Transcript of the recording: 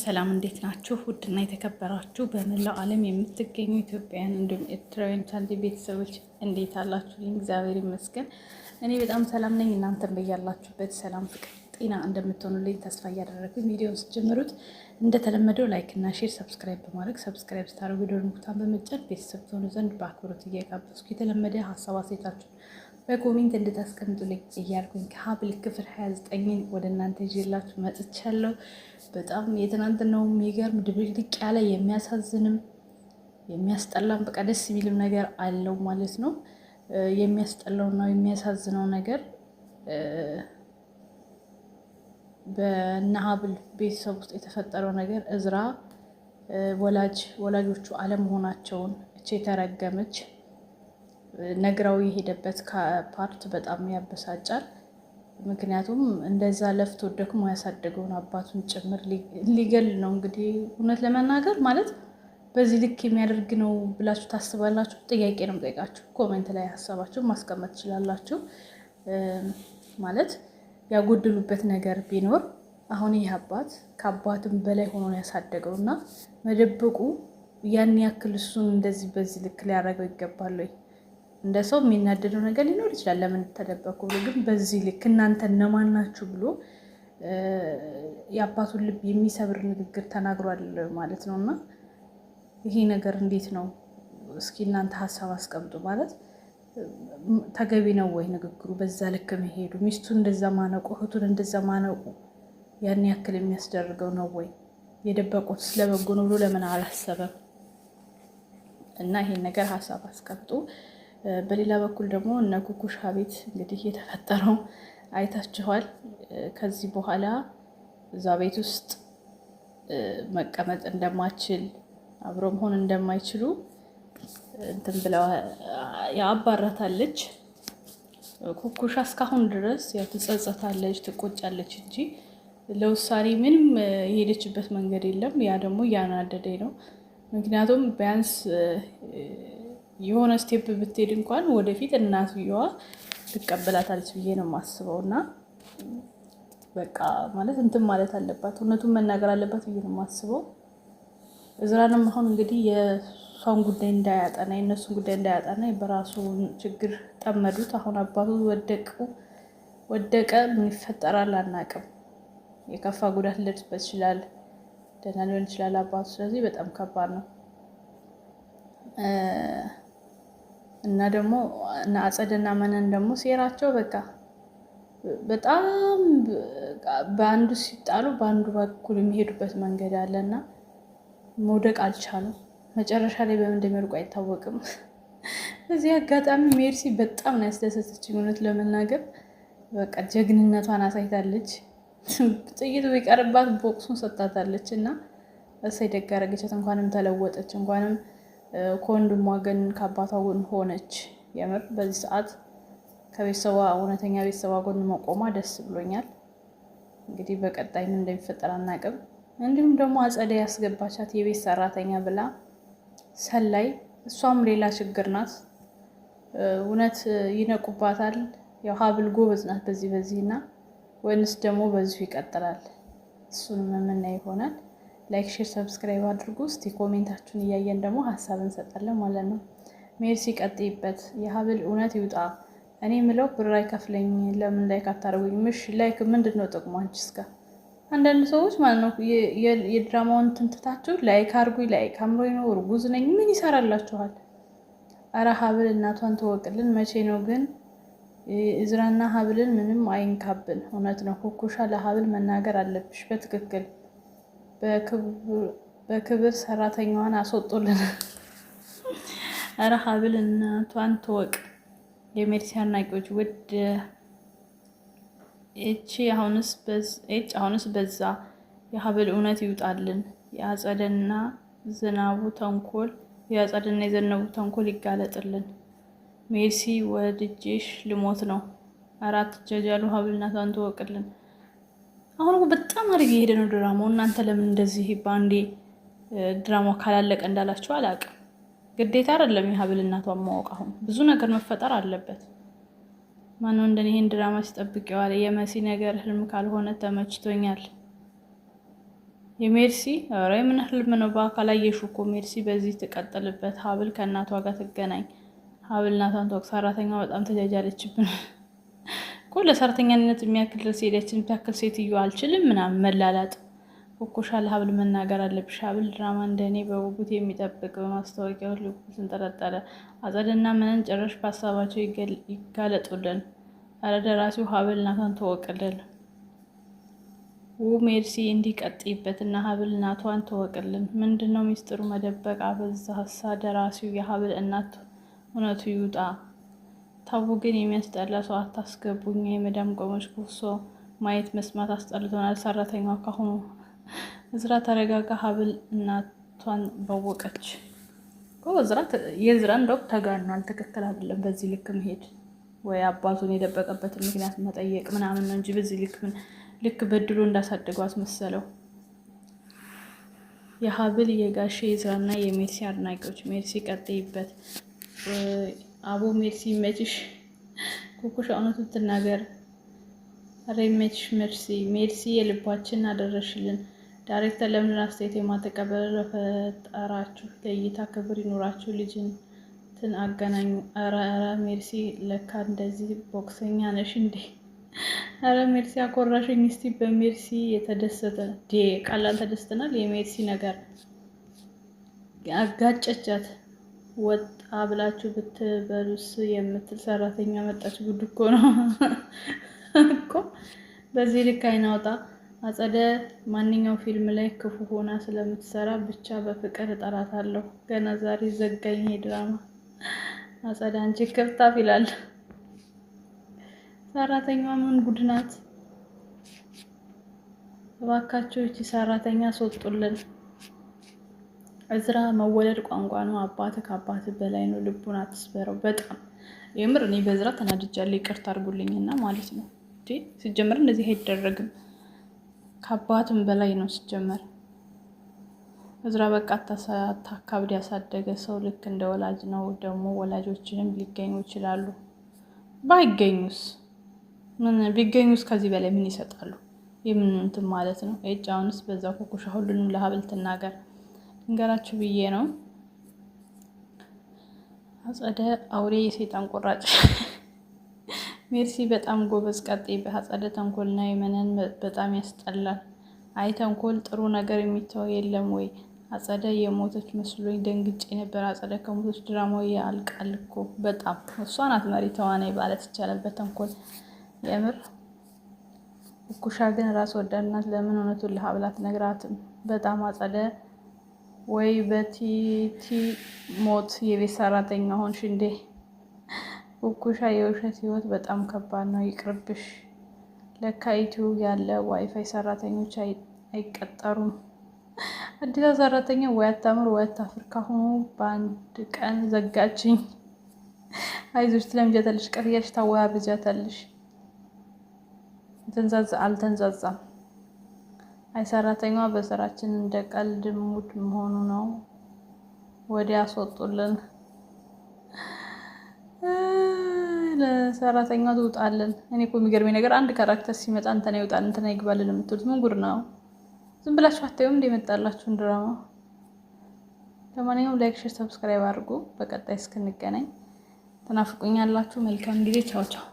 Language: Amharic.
ሰላም እንዴት ናችሁ? ውድና የተከበራችሁ በመላው ዓለም የምትገኙ ኢትዮጵያውያን እንዲሁም ኤርትራውያን ቻንዲ ቤተሰቦች እንዴት አላችሁ? እግዚአብሔር ይመስገን እኔ በጣም ሰላም ነኝ። እናንተም በያላችሁበት ሰላም፣ ፍቅር፣ ጤና እንደምትሆኑልኝ ተስፋ እያደረግኩኝ ቪዲዮውን ስትጀምሩት እንደተለመደው ላይክ እና ሼር፣ ሰብስክራይብ በማድረግ ሰብስክራይብ ስታደርጉ ደወል ምልክቱን በመጫን ቤተሰብ ትሆኑ ዘንድ በአክብሮት እየጋበዝኩ የተለመደ ሀሳብ አስተያየታችሁን በኮሜንት እንድታስቀምጡልኝ እያልኩኝ ከሀብል ክፍል 29ን ወደ እናንተ ይዤላችሁ መጥቻለሁ። በጣም የትናንትናው የሚገርም ድብልቅልቅ ያለ የሚያሳዝንም የሚያስጠላም በቃ ደስ የሚልም ነገር አለው ማለት ነው። የሚያስጠላውና የሚያሳዝነው ነገር በእነ ሀብል ቤተሰብ ውስጥ የተፈጠረው ነገር እዝራ ወላጆቹ አለመሆናቸውን እቺ የተረገመች ነግራው የሄደበት ፓርት በጣም ያበሳጫል። ምክንያቱም እንደዛ ለፍቶ ደክሞ ያሳደገውን አባቱን ጭምር ሊገል ነው። እንግዲህ እውነት ለመናገር ማለት በዚህ ልክ የሚያደርግ ነው ብላችሁ ታስባላችሁ? ጥያቄ ነው የምጠይቃችሁ። ኮሜንት ላይ ሀሳባችሁ ማስቀመጥ ትችላላችሁ። ማለት ያጎደሉበት ነገር ቢኖር አሁን ይህ አባት ከአባትም በላይ ሆኖ ያሳደገው እና መደበቁ ያን ያክል እሱን እንደዚህ በዚህ ልክ ሊያደርገው ይገባል ወይ? እንደ ሰው የሚናደደው ነገር ሊኖር ይችላል። ለምን ተደበቁ ብሎ ግን በዚህ ልክ እናንተ እነማን ናችሁ ብሎ የአባቱን ልብ የሚሰብር ንግግር ተናግሯል ማለት ነው። እና ይሄ ነገር እንዴት ነው? እስኪ እናንተ ሀሳብ አስቀምጡ። ማለት ተገቢ ነው ወይ ንግግሩ? በዛ ልክ መሄዱ፣ ሚስቱን እንደዛ ማነቁ፣ እህቱን እንደዛ ማነቁ ያን ያክል የሚያስደርገው ነው ወይ? የደበቁት ስለበጎ ነው ብሎ ለምን አላሰበም? እና ይሄን ነገር ሀሳብ አስቀምጡ። በሌላ በኩል ደግሞ እነ ኩኩሻ ቤት እንግዲህ የተፈጠረው አይታችኋል። ከዚህ በኋላ እዛ ቤት ውስጥ መቀመጥ እንደማችል አብሮ መሆን እንደማይችሉ እንትን ብለው ያባራታለች። ኩኩሻ እስካሁን ድረስ ያው ትጸጸታለች፣ ትቆጫለች እንጂ ለውሳኔ ምንም የሄደችበት መንገድ የለም። ያ ደግሞ እያናደደኝ ነው። ምክንያቱም ቢያንስ የሆነ ስቴፕ ብትሄድ እንኳን ወደፊት እናትየዋ ትቀበላታለች ብዬ ነው የማስበው። እና በቃ ማለት እንትን ማለት አለባት፣ እውነቱን መናገር አለባት ብዬ ነው የማስበው። እዝራንም አሁን እንግዲህ የሷን ጉዳይ እንዳያጠና የእነሱን ጉዳይ እንዳያጠና በራሱ ችግር ጠመዱት። አሁን አባቱ ወደቀ፣ ምን ይፈጠራል አናውቅም። የከፋ ጉዳት ሊደርስበት ይችላል፣ ደህና ሊሆን ይችላል አባቱ። ስለዚህ በጣም ከባድ ነው። እና ደግሞ እና አጸደና መነን ደግሞ ሴራቸው በቃ በጣም በአንዱ ሲጣሉ በአንዱ በኩል የሚሄዱበት መንገድ አለና መውደቅ አልቻሉም። መጨረሻ ላይ በምን እንደሚወድቁ አይታወቅም። በዚህ አጋጣሚ ሜርሲ በጣም ነው ያስደሰተችኝ። እውነት ለመናገር በቃ ጀግንነቷን አሳይታለች። ጥይቱ ቢቀርባት ቦክሱን ሰጣታለች እና እሰይ ደግ አደረገቻት። እንኳንም ተለወጠች፣ እንኳንም ከወንድሟ ግን ከአባቷ ጎን ሆነች። የምር በዚህ ሰዓት ከቤተሰቧ እውነተኛ ቤተሰቧ ጎን መቆሟ ደስ ብሎኛል። እንግዲህ በቀጣይ ምን እንደሚፈጠር አናውቅም። እንዲሁም ደግሞ አጸደ ያስገባቻት የቤት ሰራተኛ ብላ ሰላይ፣ እሷም ሌላ ችግር ናት። እውነት ይነቁባታል። ያው ሀብል ጎበዝ ናት በዚህ እና ወይንስ ደግሞ በዚሁ ይቀጥላል? እሱንም የምናይ ይሆናል። ላይክ፣ ሼር፣ ሰብስክራይብ አድርጉ። እስቲ ኮሜንታችሁን እያየን ደግሞ ሀሳብ እንሰጣለን ማለት ነው። ሜርሲ ቀጥይበት፣ የሀብል እውነት ይውጣ። እኔ ምለው ብር አይከፍለኝ፣ ለምን ላይክ አታደርጉኝ? ምሽ ላይክ ምንድን ነው ጥቅሙ? አንቺ እስከ አንዳንድ ሰዎች ማለት ነው የድራማውን ትንትታችሁ ላይክ አድርጉኝ፣ ላይክ አምሮኝ ነው፣ እርጉዝ ነኝ፣ ምን ይሰራላችኋል? አረ ሀብል እናቷን ትወቅልን። መቼ ነው ግን እዝራና ሀብልን ምንም አይንካብን። እውነት ነው ኩኩሻ ለሀብል መናገር አለብሽ በትክክል በክብር ሰራተኛዋን አስወጡልን። አረ ሀብል እናቷን ትወቅ። የሜርሲ አድናቂዎች ውድ አሁንስ በዛ። የሀብል እውነት ይውጣልን። የአጸደና የዘነቡ ተንኮል ይጋለጥልን። ሜርሲ ወድጄሽ ልሞት ነው። አራት ጀጃሉ ሀብል እናቷን ትወቅልን። አሁን በጣም አሪፍ የሄደ ነው ድራማው። እናንተ ለምን እንደዚህ ባንዴ ድራማው ካላለቀ እንዳላችሁ አላውቅም። ግዴታ አይደለም የሀብል እናቷን ማወቅ። አሁን ብዙ ነገር መፈጠር አለበት። ማነው እንደኔ ይሄን ድራማ ሲጠብቅ የዋለ? የመሲ ነገር ህልም ካልሆነ ተመችቶኛል። የሜርሲ ኧረ ምን ህልም ነው? በአካል አየሽው እኮ ሜርሲ በዚህ ትቀጥልበት። ሀብል ከእናቷ ጋር ትገናኝ። ሀብል እናቷን ተወቅ። ሰራተኛዋ በጣም ተጃጃለችብን እኮ ለሰራተኛነት የሚያክል ድረስ ሄደችን የምታክል ሴትዮ አልችልም ምናምን መላላጥ። ኮኮሻል ሀብል መናገር አለብሽ። ሀብል ድራማ እንደኔ በጉጉት የሚጠብቅ በማስታወቂያዎች ልቡ ተንጠለጠለ። አጸደና መነን ጭራሽ በሀሳባቸው ይጋለጡልን። ኧረ ደራሲው ሀብል እናቷን ተወቅልን። ሜርሲ እንዲቀጥይበት እና ሀብል እናቷን ተወቅልን። ምንድነው ሚስጥሩ? መደበቅ አበዛሳ። ደራሲው የሀብል እናት እውነቱ ይውጣ። ታቡ ግን የሚያስጠላ ሰው አታስገቡኝ። የመዳም ቆሞች ኩሶ ማየት መስማት አስጠልቶናል። ሰራተኛዋ ካሁኑ እዝራ ተረጋጋ። ሀብል እናቷን ባወቀች። የእዝራ እንደው ተጋኗል። ትክክል አይደለም በዚህ ልክ መሄድ። ወይ አባቱን የደበቀበትን ምክንያት መጠየቅ ምናምን ነው እንጂ በዚህ ልክ በድሎ እንዳሳደገው አስመሰለው። የሀብል የጋሼ የእዝራና የሜርሲ አድናቂዎች ሜርሲ ቀጥይበት። አቦ ሜርሲ ይመችሽ። ኩኩሻ እውነቱን ትናገር። ኧረ ይመችሽ ሜርሲ የልባችን አደረሽልን። ዳይሬክተር ለምን አስተያየት የማትቀበል? ለፈጠራችሁ ለእይታ ክብር ይኑራችሁ። ልጅን አገናኙ። ኧረ ሜርሲ ለካ እንደዚህ ቦክሰኛ ነሽ እንዴ? ኧረ ሜርሲ አኮራሽኝ። እስቲ በሜርሲ የተደሰተ ቀላል ተደስተናል። የሜርሲ ነገር አጋጨቻት። ወጣ ብላችሁ ብትበሉስ የምትል ሰራተኛ መጣች። ጉድ እኮ ነው እኮ በዚህ ልክ አይናውጣ። አጸደ ማንኛው ፊልም ላይ ክፉ ሆና ስለምትሰራ ብቻ በፍቅር እጠራታለሁ። ገና ዛሬ ዘጋኝ ይሄ ድራማ። አጸደ አንቺ ክፍታፍ ይላል። ሰራተኛዋ ምን ጉድ ናት? እባካችሁ እቺ ሰራተኛ አስወጡልን። እዝራ መወለድ ቋንቋ ነው። አባትህ ከአባትህ በላይ ነው። ልቡን አትስበረው። በጣም የምር እኔ በእዝራ ተናድጃለሁ። ይቅርታ አድርጉልኝና ማለት ነው። ሲጀመር እንደዚህ አይደረግም። ከአባትም በላይ ነው ሲጀመር። እዝራ በቃ አታካብድ። ያሳደገ ሰው ልክ እንደ ወላጅ ነው። ደግሞ ወላጆችንም ሊገኙ ይችላሉ። ባይገኙስ? ምን ቢገኙስ? ከዚህ በላይ ምን ይሰጣሉ? የምን እንትን ማለት ነው? አሁንስ በዛ ኮኮሻ ሁሉንም ለሀብል ትናገር እንገራችሁ ብዬ ነው። አጸደ አውሬ የሰይጣን ቁራጭ። ሜርሲ በጣም ጎበዝ፣ ቀጥይበት። አጸደ ተንኮልና የመነን በጣም ያስጠላል። አይ ተንኮል ጥሩ ነገር የሚተው የለም ወይ? አጸደ የሞተች መስሎኝ ደንግጬ ነበር። አጸደ ከሞተች ድራማው ያልቃል እኮ። በጣም እሷ ናት መሪ ተዋናይ ማለት ይቻላል በተንኮል የምር። ኩኩሻ ግን ራስ ወዳድናት። ለምን እውነቱን ለሀብል አትነግራትም? በጣም አጸደ ወይ በቲቲ ሞት የቤት ሰራተኛ ሆንሽ እንዴ? ኩኩሻ የውሸት ህይወት በጣም ከባድ ነው። ይቅርብሽ። ለካ ኢትዮ ያለ ዋይፋይ ሰራተኞች አይቀጠሩም። አዲስ ሰራተኛ ወይ አታምር ወይ አታፍር። ካሁኑ በአንድ ቀን ዘጋችኝ። አይዞሽ ትለምጃታለሽ። ቀርያሽ ታወራርጃታለሽ። አልተንዛዛም። አይ ሰራተኛዋ በስራችን እንደ ቀልድ ሙድ መሆኑ ነው። ወዲያ አስወጡልን። ለሰራተኛዋ ትውጣለን። እኔ እኮ የሚገርመኝ ነገር አንድ ካራክተር ሲመጣ እንትና ይውጣል እንትና ይግባልን የምትሉት ምን ጉድ ነው? ዝም ብላችሁ አታዩም እንደ የመጣላችሁን ድራማ። ለማንኛውም ላይክ፣ ሼር፣ ሰብስክራይብ አድርጉ። በቀጣይ እስክንገናኝ ተናፍቁኛላችሁ። መልካም ጊዜ። ቻው ቻው።